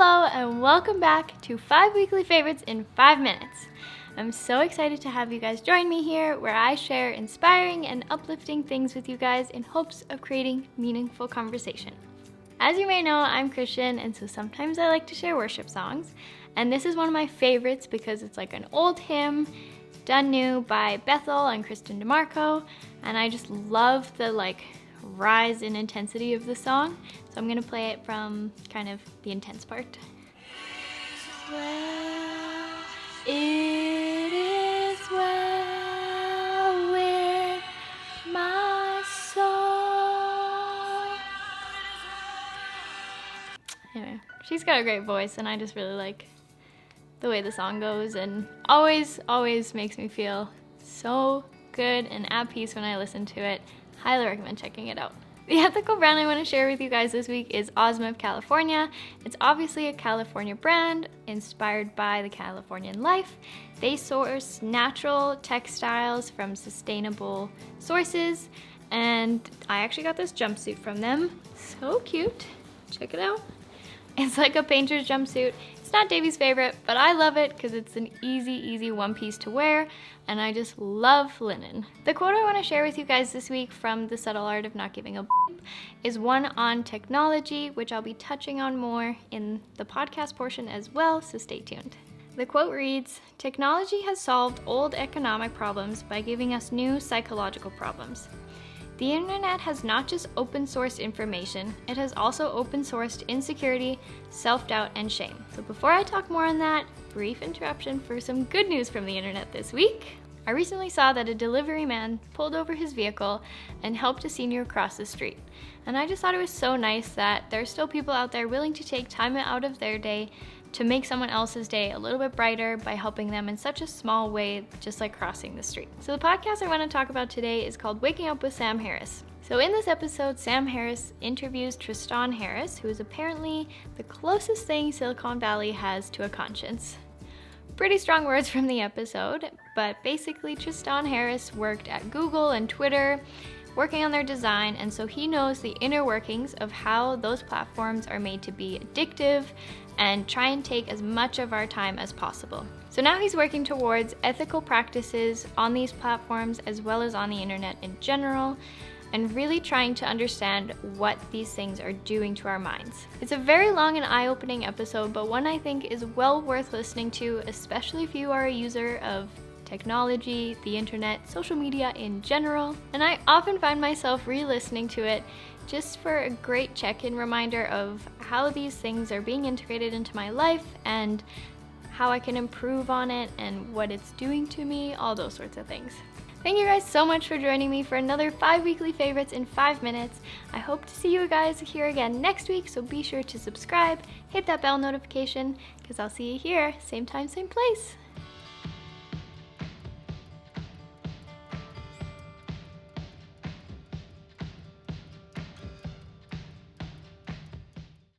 Hello and welcome back to 5 weekly favorites in 5 minutes. I'm so excited to have you guys join me here where I share inspiring and uplifting things with you guys in hopes of creating meaningful conversation. As you may know, I'm Christian, and so sometimes I like to share worship songs, and this is one of my favorites because it's like an old hymn done new by Bethel and Kristen DeMarco, and I just love the rise in intensity of the song. So I'm gonna play it from kind of the intense part. Well, it is well with my soul. Anyway, she's got a great voice, and I just really like the way the song goes, and always makes me feel so good and at peace when I listen to it. Highly recommend checking it out. The ethical brand I want to share with you guys this week is Ozma of California. It's obviously a California brand inspired by the Californian life. They source natural textiles from sustainable sources, and I actually got this jumpsuit from them. So cute. Check it out. It's like a painter's jumpsuit. It's not Davey's favorite, but I love it because it's an easy one piece to wear, and I just love linen. The quote I want to share with you guys this week from The Subtle Art of Not Giving a is one on technology, which I'll be touching on more in the podcast portion as well, so stay tuned. The quote reads, "Technology has solved old economic problems by giving us new psychological problems. The internet has not just open-sourced information, it has also open-sourced insecurity, self-doubt, and shame." So before I talk more on that, brief interruption for some good news from the internet this week. I recently saw that a delivery man pulled over his vehicle and helped a senior cross the street. And I just thought it was so nice that there are still people out there willing to take time out of their day to make someone else's day a little bit brighter by helping them in such a small way, just like crossing the street. So the podcast I want to talk about today is called Waking Up with Sam Harris. So in this episode, Sam Harris interviews Tristan Harris, who is apparently the closest thing Silicon Valley has to a conscience. Pretty strong words from the episode, but basically Tristan Harris worked at Google and Twitter, working on their design, and so he knows the inner workings of how those platforms are made to be addictive and try and take as much of our time as possible. So now he's working towards ethical practices on these platforms as well as on the internet in general, and really trying to understand what these things are doing to our minds. It's a very long and eye-opening episode, but one I think is well worth listening to, especially if you are a user of technology, the internet, social media in general. And I often find myself re-listening to it just for a great check-in reminder of how these things are being integrated into my life and how I can improve on it and what it's doing to me, all those sorts of things. Thank you guys so much for joining me for another 5 weekly favorites in 5 minutes. I hope to see you guys here again next week, so be sure to subscribe, hit that bell notification, because I'll see you here, same time, same place.